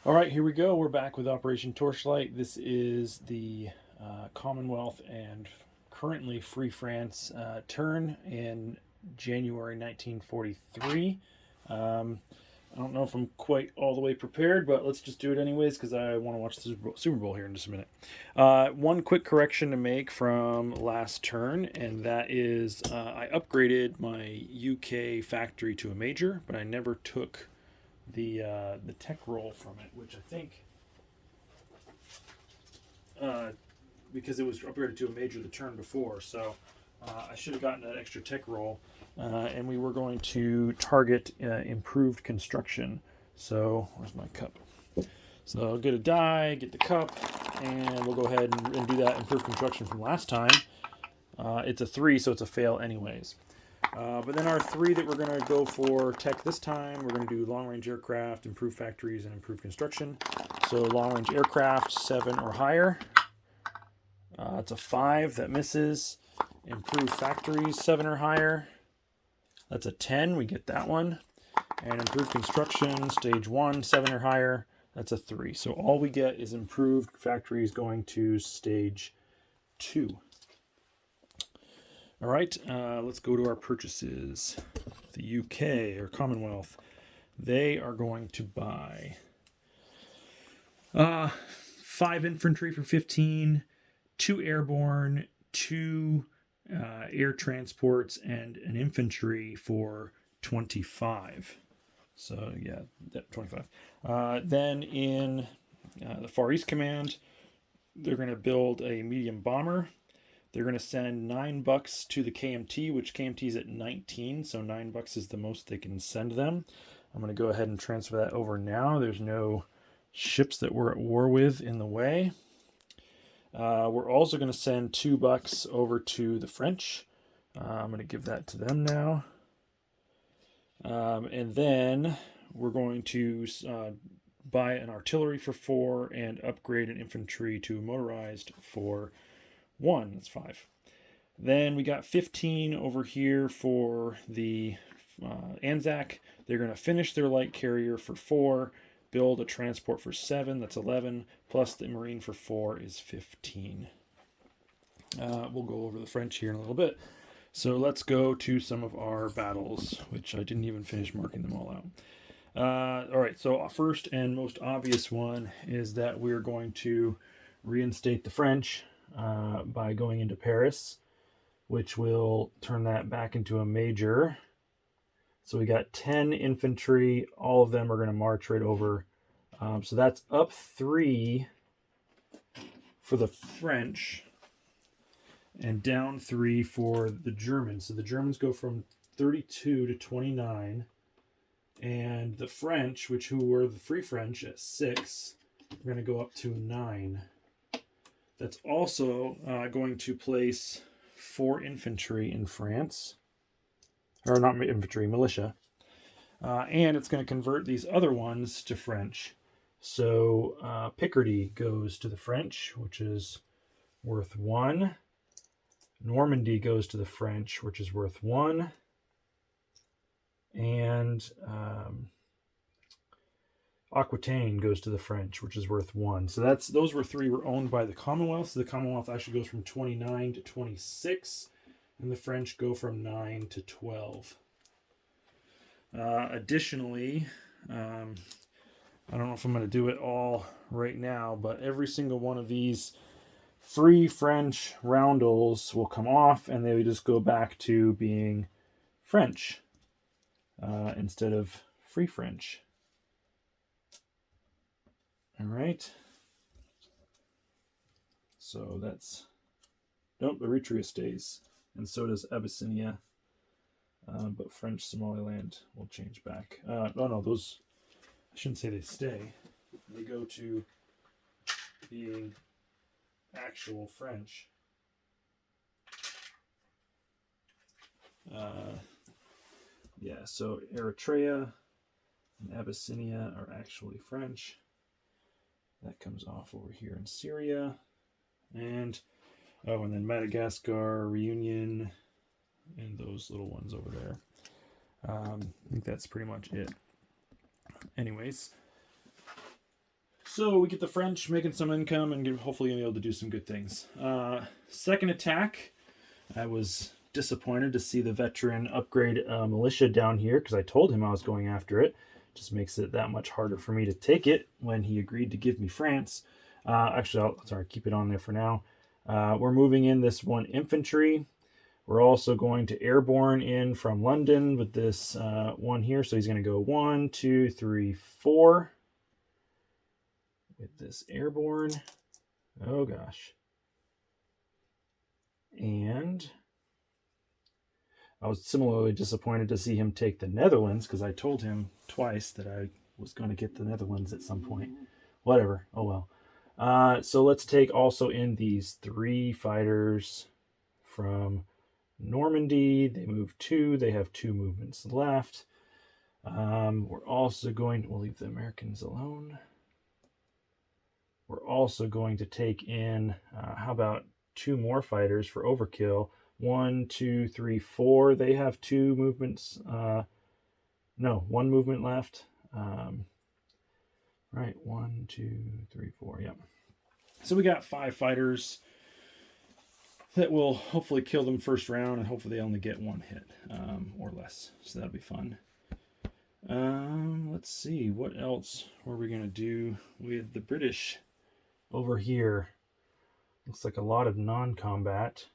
All right, here we go. We're back with Operation Torchlight. This is the Commonwealth and currently Free France turn in January 1943. I don't know if I'm quite all the way prepared, but let's just do it anyways because I want to watch the Super Bowl here in just a minute. One quick correction to make from last turn, and that is I upgraded my UK factory to a major, but I never took the tech roll from it, which I think uh, because it was upgraded to a major the turn before, so I should have gotten that extra tech roll, and we were going to target improved construction. So where's my cup? So I'll get a die, get the cup, and we'll go ahead and do that improved construction from last time. It's a 3, so it's a fail anyways. But then our 3 that we're going to go for tech this time, we're going to do long-range aircraft, improved factories, and improved construction. So long-range aircraft, 7 or higher. It's a 5, that misses. Improved factories, 7 or higher. That's a 10, we get that one. And improved construction, stage 1, 7 or higher. That's a 3. So all we get is improved factories going to stage 2. All right, let's go to our purchases. The UK, or Commonwealth, they are going to buy 5 infantry for 15, 2 airborne, 2 air transports, and an infantry for 25. So, yeah, 25. Then in the Far East Command, they're going to build a medium bomber. They're going to send $9 to the KMT, which KMT is at 19, so $9 is the most they can send them. I'm going to go ahead and transfer that over now. There's no ships that we're at war with in the way. We're also going to send $2 over to the French. I'm going to give that to them now. And then we're going to buy an artillery for 4 and upgrade an infantry to motorized for 1. That's 5. Then we got 15 over here for the Anzac. They're going to finish their light carrier for 4, build a transport for 7. That's 11. Plus the Marine for 4 is 15. We'll go over the French here in a little bit. So let's go to some of our battles, which I didn't even finish marking them all out. All right, so first and most obvious one is that we're going to reinstate the French by going into Paris, which will turn that back into a major. So we got 10 infantry. All of them are going to march right over. So that's up 3 for the French and down 3 for the Germans. So the Germans go from 32 to 29. And the French, who were the Free French at 6, are going to go up to 9. That's also going to place 4 infantry in France. Or not infantry, militia. And it's going to convert these other ones to French. So Picardy goes to the French, which is worth 1. Normandy goes to the French, which is worth 1. And Aquitaine goes to the French, which is worth 1. So those 3 were owned by the Commonwealth. So the Commonwealth actually goes from 29 to 26, and the French go from 9 to 12. Additionally, I don't know if I'm going to do it all right now, but every single one of these Free French roundels will come off, and they would just go back to being French instead of Free French. All right. So that's... Nope, Eritrea stays. And so does Abyssinia. But French Somaliland will change back. No, those... I shouldn't say they stay. They go to being actual French. Yeah, so Eritrea and Abyssinia are actually French. That comes off over here in Syria. And then Madagascar, Reunion, and those little ones over there. I think that's pretty much it. Anyways, So we get the French making some income and hopefully be able to do some good things. Second attack, I was disappointed to see the veteran upgrade militia down here because I told him I was going after it. Just makes it that much harder for me to take it when he agreed to give me France. Actually, I'll keep it on there for now. We're moving in this one infantry. We're also going to airborne in from London with this one here. So he's going to go 1, 2, 3, 4 with this airborne. Oh gosh. And I was similarly disappointed to see him take the Netherlands because I told him twice that I was going to get the Netherlands at some point. Whatever. Oh well. So let's take also in these 3 fighters from Normandy. They move 2. They have 2 movements left. We're also going to, we'll leave the Americans alone. We're also going to take in, how about 2 more fighters for overkill? 1, 2, 3, 4. They have 2 movements. No, 1 movement left. Right, 1, 2, 3, 4. Yep. So we got 5 fighters that will hopefully kill them first round, and hopefully they only get 1 hit or less. So that'll be fun. Let's see, what else were we going to do with the British over here? Looks like a lot of non-combat.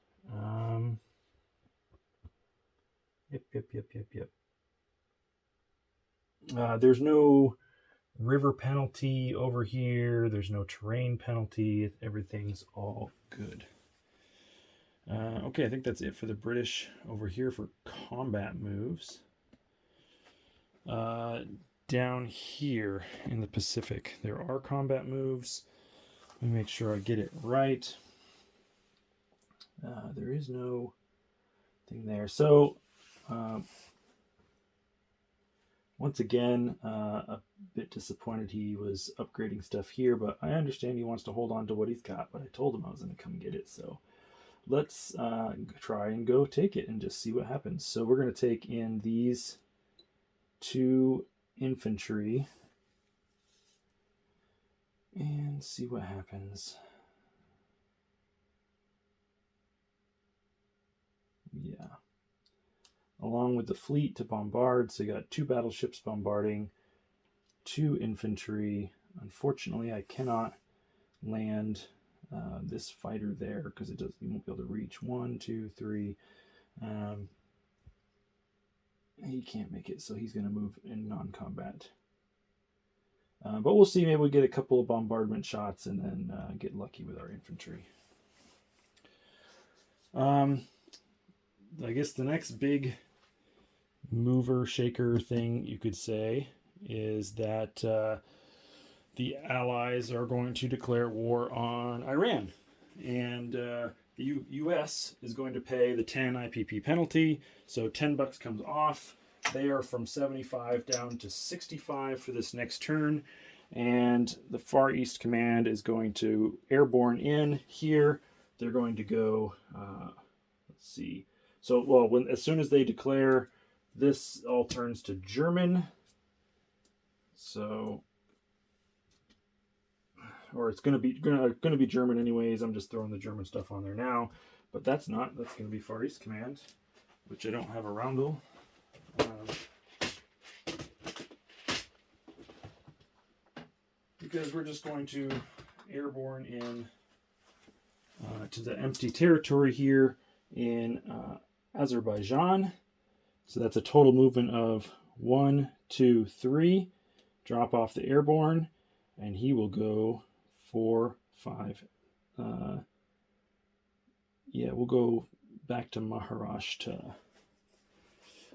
Yep. There's no river penalty over here. There's no terrain penalty. Everything's all good. Okay, I think that's it for the British over here for combat moves. Down here in the Pacific, there are combat moves. Let me make sure I get it right. There is no thing there. So, once again, a bit disappointed he was upgrading stuff here, but I understand he wants to hold on to what he's got, but I told him I was going to come get it, so let's try and go take it and just see what happens. So we're going to take in these 2 infantry and see what happens. Yeah. Along with the fleet to bombard, so you got 2 battleships bombarding, 2 infantry. Unfortunately, I cannot land this fighter there because you won't be able to reach. 1, 2, 3. He can't make it, so he's going to move in non-combat. But we'll see. Maybe we get a couple of bombardment shots and then get lucky with our infantry. I guess the next big mover shaker thing you could say is that the Allies are going to declare war on Iran, and the U.S. is going to pay the 10 IPP penalty, so $10 comes off. They are from 75 down to 65 for this next turn, and the Far East Command is going to airborne in here. They're going to go, let's see. So, well, as soon as they declare, this all turns to German. So, or it's going to be German anyways. I'm just throwing the German stuff on there now, but that's going to be Far East Command, which I don't have a roundel. Because we're just going to airborne in to the empty territory here in Azerbaijan. So that's a total movement of 1, 2, 3. Drop off the airborne, and he will go 4, 5. We'll go back to Maharashtra.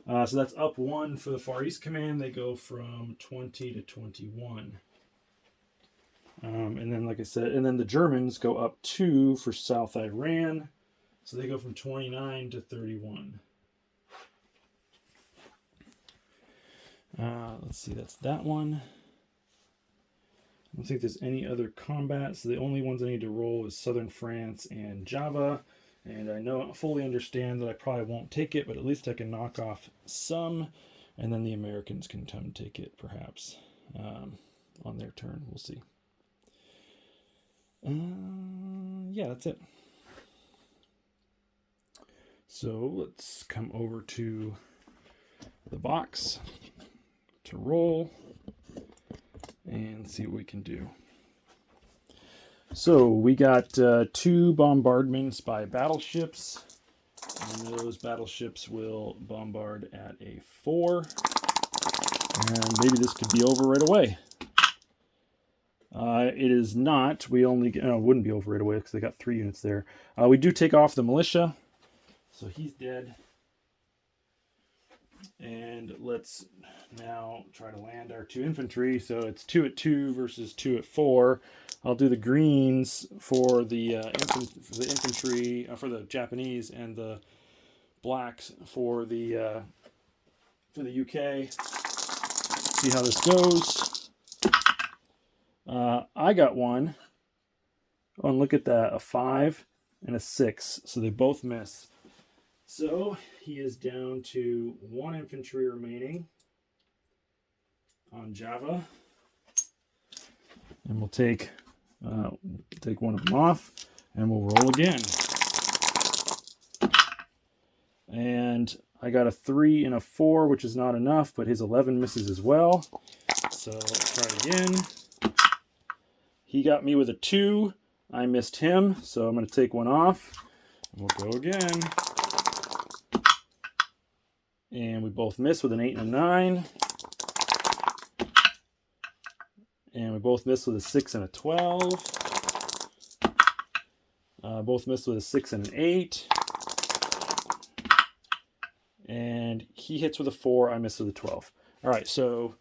So that's up 1 for the Far East Command. They go from 20 to 21. And then, like I said, and then the Germans go up 2 for South Iran. So they go from 29 to 31. Let's see, that's that one. I don't think there's any other combat. So the only ones I need to roll is Southern France and Java. And I fully understand that I probably won't take it, but at least I can knock off some. And then the Americans can come take it, perhaps, on their turn. We'll see. Yeah, that's it. So let's come over to the box to roll and see what we can do. So we got 2 bombardments by battleships, and those battleships will bombard at a 4. And maybe this could be over right away. It is not. We only wouldn't be over right away because they got 3 units there. We do take off the militia, so he's dead. And let's now try to land our 2 infantry. So it's 2 at 2 versus 2 at 4. I'll do the greens for the infantry for the Japanese, and the blacks for the UK. See how this goes. I got one. Oh, and look at that, a 5 and a 6. So they both miss. So he is down to 1 infantry remaining on Java. And we'll take one of them off, and we'll roll again. And I got a 3 and a 4, which is not enough, but his 11 misses as well. So let's try again. He got me with a 2. I missed him, so I'm going to take one off. We'll go again. And we both miss with an 8 and a 9. And we both missed with a 6 and a 12. Both missed with a 6 and an 8. And he hits with a 4. I missed with a 12. All right, so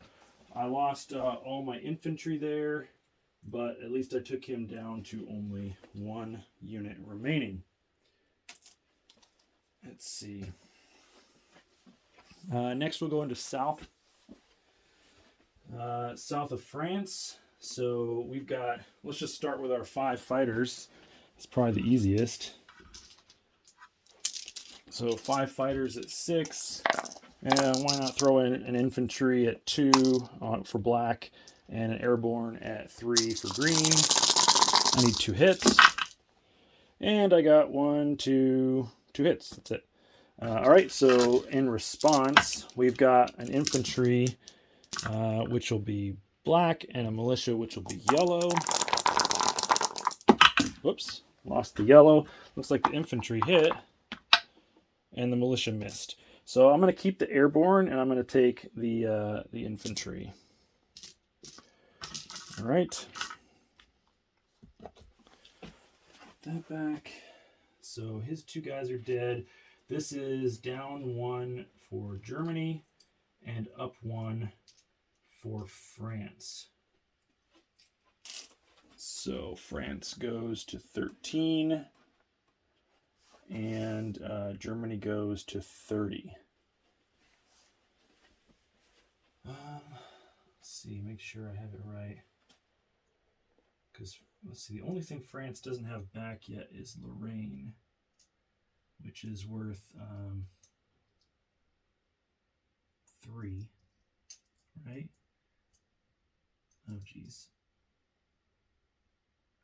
I lost all my infantry there, but at least I took him down to only 1 unit remaining. Let's see. Next, we'll go into south of France. So we've got, let's just start with our 5 fighters. It's probably the easiest. So 5 fighters at 6. And why not throw in an infantry at 2 for black, and an airborne at 3 for green. I need 2 hits. And I got 2 hits. That's it. All right, so in response, we've got an infantry, which will be black, and a militia, which will be yellow. Whoops, lost the yellow. Looks like the infantry hit, and the militia missed. So I'm going to keep the airborne, and I'm going to take the infantry. All right. Put that back. So his 2 guys are dead. This is down 1 for Germany and up 1 for France. So France goes to 13 and Germany goes to 30. Let's see, make sure I have it right. Because, let's see, the only thing France doesn't have back yet is Lorraine, which is worth 3, right? Oh, geez.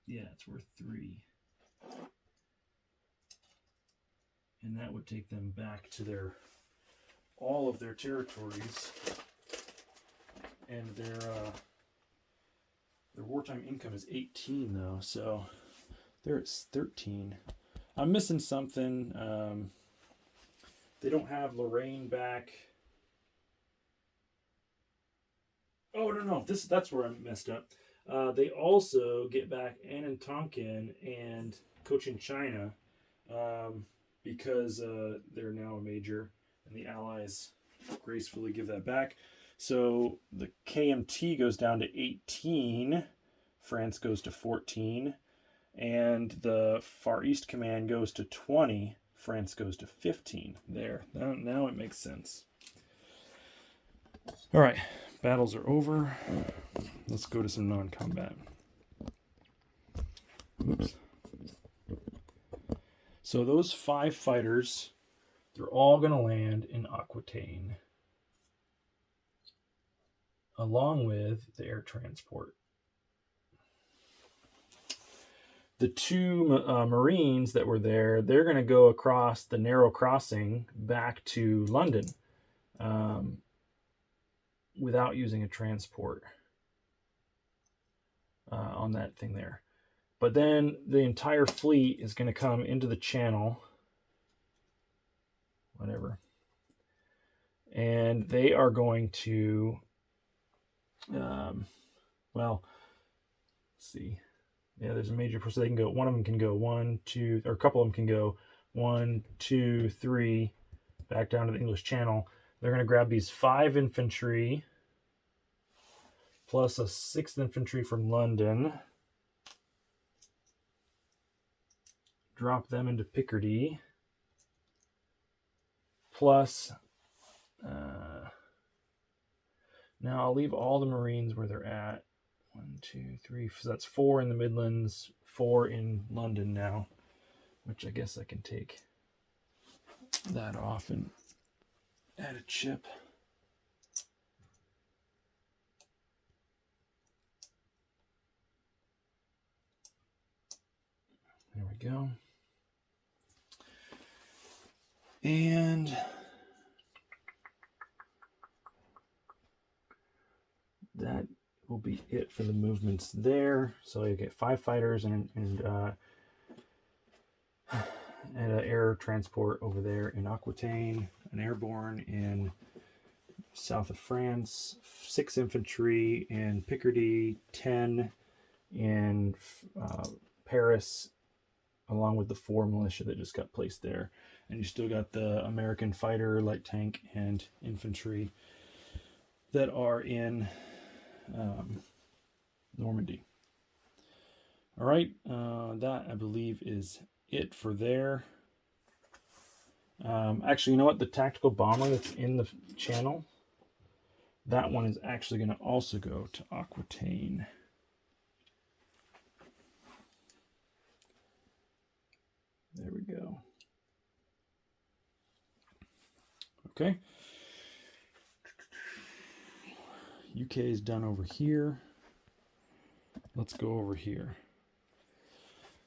Yeah, it's worth 3. And that would take them back to all of their territories. And their wartime income is 18, though, so there it's 13. I'm missing something. They don't have Lorraine back. Oh, no. That's where I messed up. They also get back Annan Tonkin and Cochin China because they're now a major, and the Allies gracefully give that back. So the KMT goes down to 18. France goes to 14. And the Far East Command goes to 20. France goes to 15. There. Now it makes sense. All right. Battles are over. Let's go to some non-combat. Oops. So those 5 fighters, they're all going to land in Aquitaine, along with the air transport. The two Marines that were there, they're going to go across the narrow crossing back to London without using a transport on that thing there. But then the entire fleet is going to come into the channel, whatever, and they are going to, well, let's see. Yeah, there's a major, so they can go, one of them can go 1, 2, or a couple of them can go 1, 2, 3, back down to the English Channel. They're going to grab these 5 infantry plus a 6th infantry from London, drop them into Picardy, plus, now I'll leave all the Marines where they're at. 1, 2, 3, so that's 4 in the Midlands, 4 in London now, which I guess I can take that off and add a chip. There we go. And that will be it for the movements there. So you get 5 fighters and an air transport over there in Aquitaine, an airborne in south of France, 6 infantry in Picardy, 10 in Paris, along with the 4 militia that just got placed there. And you still got the American fighter, light tank, and infantry that are in Normandy. All right, that I believe is it for there. Actually, you know what? The tactical bomber that's in the channel, that one is actually going to also go to Aquitaine. There we go. Okay. UK is done over here. Let's go over here.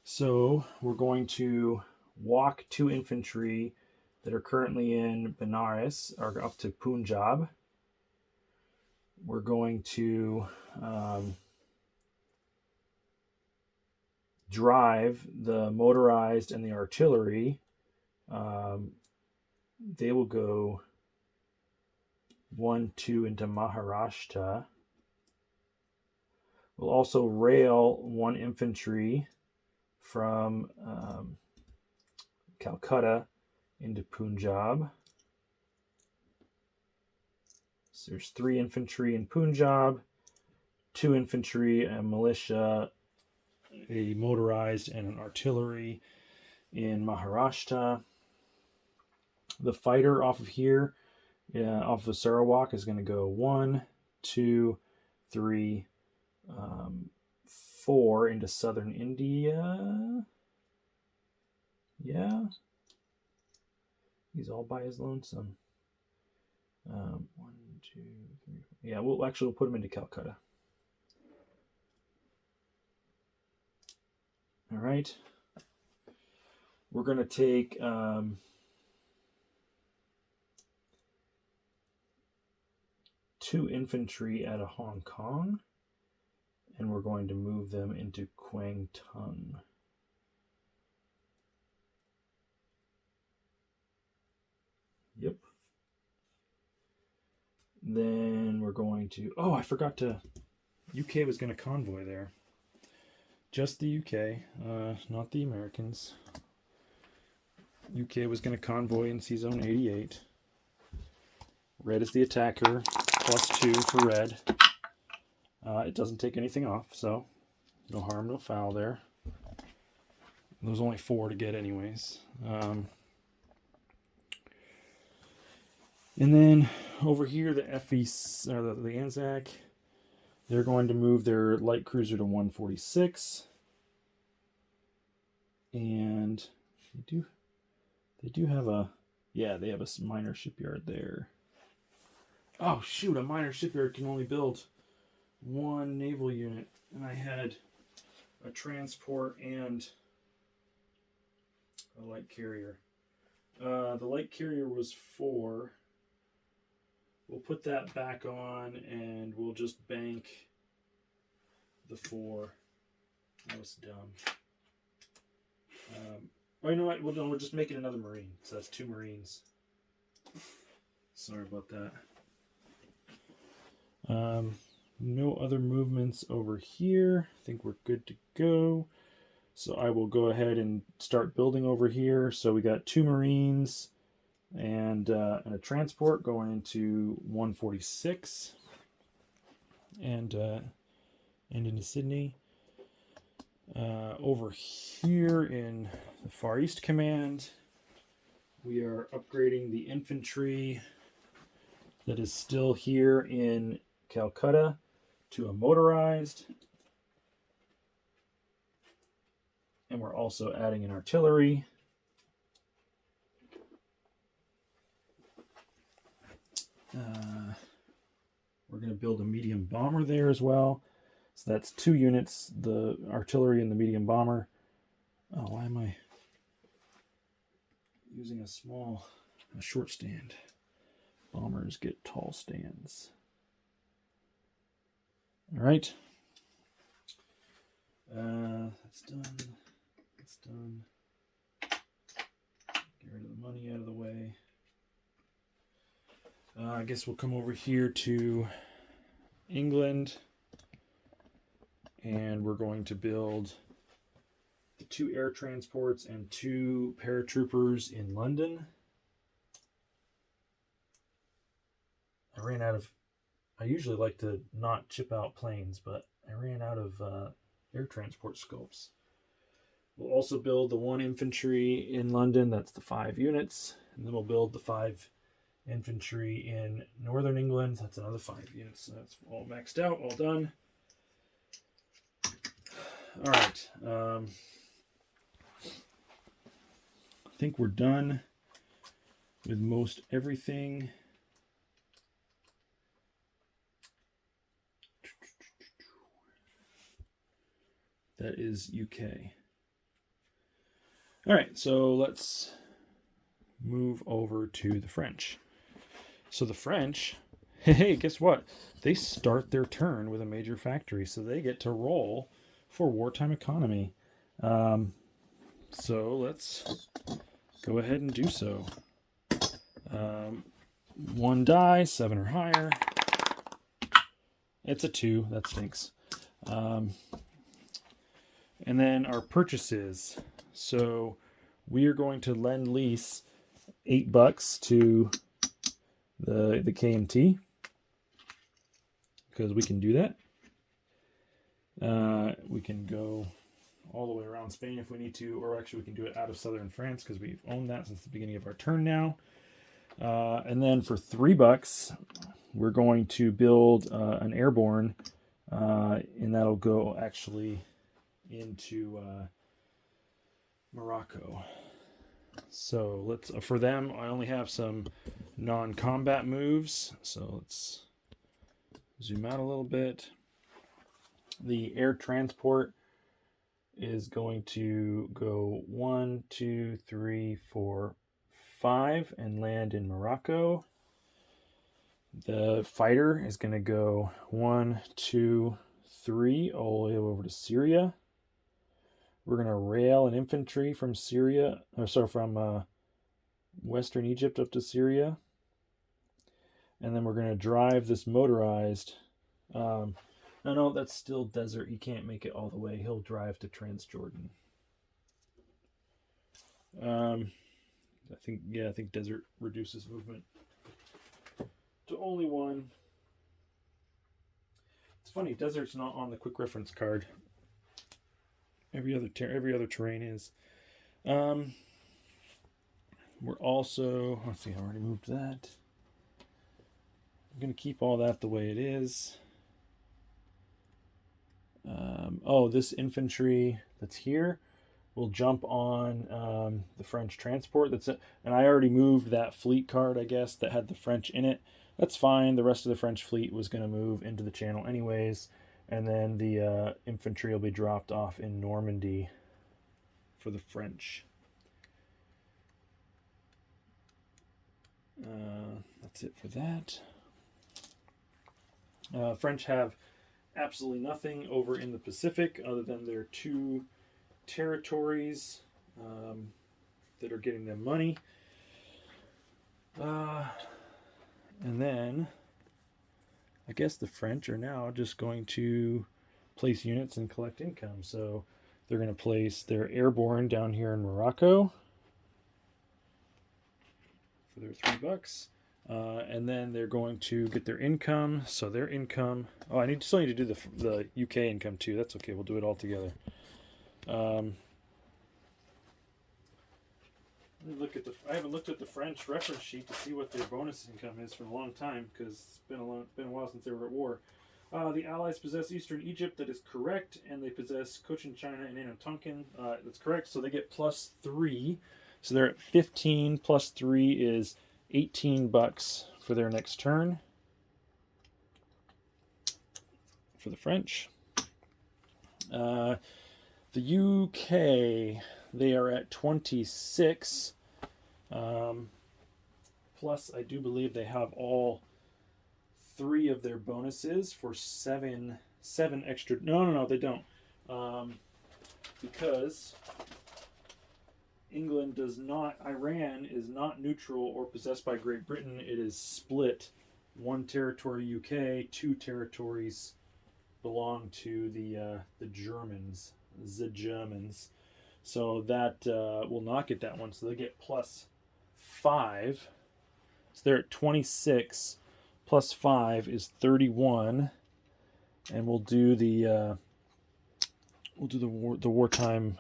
So we're going to walk 2 infantry that are currently in Benares, or up to Punjab. We're going to drive the motorized and the artillery. They will go 1, 2 into Maharashtra. We'll also rail 1 infantry from Calcutta into Punjab. So there's 3 infantry in Punjab, 2 infantry, a militia, a motorized, and an artillery in Maharashtra. The fighter off of here, off of Sarawak, is going to go 1, 2, 3, 4 into southern India. Yeah. He's all by his lonesome. 1, 2, 3. Yeah, we'll put him into Calcutta. All right. We're going to take 2 infantry out of Hong Kong, and we're going to move them into Kwangtung. Yep. Then we're going to, oh, I forgot to, UK was going to convoy there. Just the UK, not the Americans. UK was going to convoy in C-Zone 88. Red is the attacker, +2 for red. It doesn't take anything off, so no harm, no foul there. There's only 4 to get anyways. And then over here, the the Anzac, they're going to move their light cruiser to 146. And they do have a, yeah, they have a minor shipyard there. Oh shoot, a minor shipyard can only build 1 naval unit. And I had a transport and a light carrier. The light carrier was 4. We'll put that back on and we'll just bank the 4. That was dumb. Oh, you know what? We'll just make it another Marine. So that's 2 Marines. Sorry about that. No other movements over here. I think we're good to go. So I will go ahead and start building over here. So we got 2 Marines and a transport going into 146 and into Sydney. Over here in the Far East Command, we are upgrading the infantry that is still here in Calcutta to a motorized. And we're also adding an artillery. We're going to build a medium bomber there as well. So that's 2 units, the artillery and the medium bomber. Oh, why am I using a short stand? Bombers get tall stands. All right. That's done. That's done. Get rid of the money out of the way. I guess we'll come over here to England. And we're going to build the 2 air transports and 2 paratroopers in London. I usually like to not chip out planes, but I ran out of air transport scopes. We'll also build the 1 infantry in London, that's the 5 units. And then we'll build the 5 infantry in Northern England, that's another 5 units. So that's all maxed out, all done. All right. I think we're done with most everything. That is UK. All right, so let's move over to the French. So the French, hey, guess what? They start their turn with a major factory, so they get to roll for wartime economy. So let's go ahead and do so. 1 die, 7 or higher. It's a 2, that stinks. And then our purchases. So we are going to lend lease $8 to the KMT because we can do that. We can go all the way around Spain if we need to, or actually we can do it out of southern France because we've owned that since the beginning of our turn now. And then for $3, we're going to build an airborne, and that'll go actually into Morocco. So let's for them, I only have some non-combat moves. So let's zoom out a little bit. The air transport is going to go 1, 2, 3, 4, 5 and land in Morocco. The fighter is going to go 1, 2, 3 all the way over to Syria. We're going to rail an infantry from from Western Egypt up to Syria. And then we're going to drive this motorized. No, that's still desert. He can't make it all the way. He'll drive to Transjordan. I think desert reduces movement to only 1. It's funny, desert's not on the quick reference card. Every other terrain is. We're also, let's see, I already moved that. I'm going to keep all that the way it is. This infantry that's here will jump on the French transport. And I already moved that fleet card, I guess, that had the French in it. That's fine. The rest of the French fleet was going to move into the channel anyways. And then the infantry will be dropped off in Normandy for the French. That's it for that. French have absolutely nothing over in the Pacific other than their 2 territories that are getting them money. And then I guess the French are now just going to place units and collect income. So they're going to place their airborne down here in Morocco for their $3. And then they're going to get their income. So their income. Oh, still need to do the UK income too. That's okay. We'll do it all together. I haven't looked at the French reference sheet to see what their bonus income is for a long time because it's been a while since they were at war. The Allies possess Eastern Egypt. That is correct, and they possess Cochin China and Tonkin. That's correct. So they get +3. So they're at 15. +3 is $18 for their next turn. For the French. The UK, they are at 26. Plus, I do believe they have all 3 of their bonuses for 7 extra. No, they don't. Because England does not, Iran is not neutral or possessed by Great Britain. It is split. 1 territory UK, 2 territories belong to the Germans. The Germans. So that will not get that one. So they get +5. So they're at 26. +5 is 31. And we'll do the wartime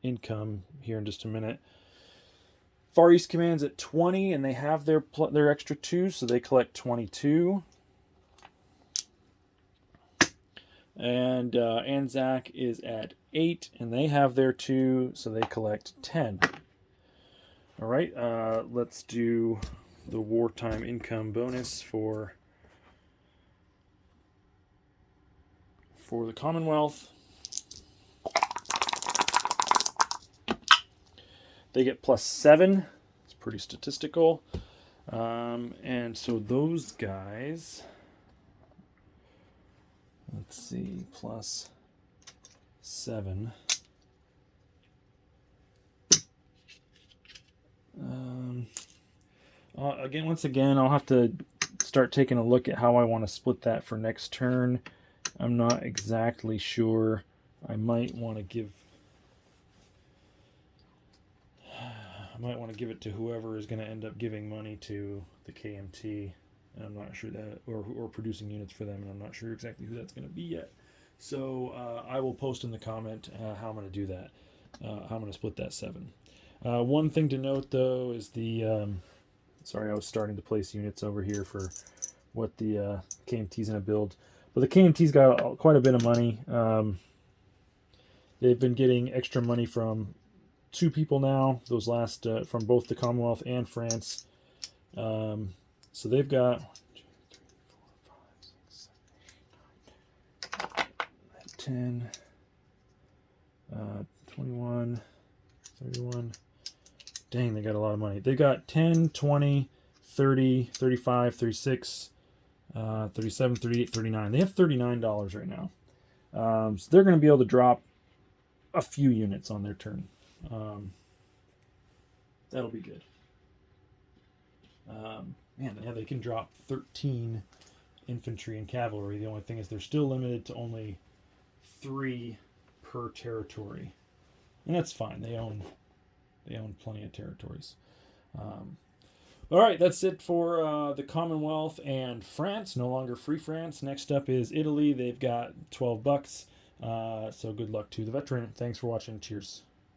income here in just a minute. Far East Command's at 20, and they have their extra 2, so they collect 22. And Anzac is at 8, and they have their 2, so they collect 10. All right, let's do the wartime income bonus for the Commonwealth. They get +7. It's pretty statistical. And so those guys, let's see, +7. Once again, I'll have to start taking a look at how I want to split that for next turn. I'm not exactly sure. I might want to give it to whoever is going to end up giving money to the KMT, and I'm not sure that, or producing units for them, and I'm not sure exactly who that's going to be yet. So I will post in the comment how I'm going to do that, how I'm going to split that 7. One thing to note though is sorry, I was starting to place units over here for what the KMT's going to build, but the KMT's got quite a bit of money. They've been getting extra money from 2 people now, those last from both the Commonwealth and France. So they've got 10, 21, 31. Dang, they got a lot of money. They got 10, 20, 30, 35, 36, 37, 38, 39. They have $39 right now. So they're going to be able to drop a few units on their turn. That'll be good. They can drop 13 infantry and cavalry. The only thing is they're still limited to only 3 per territory, and that's fine. They own plenty of territories. All right, that's it for the Commonwealth and France. No longer Free France. Next up is Italy. They've got $12. So good luck to the veteran. Thanks for watching. Cheers.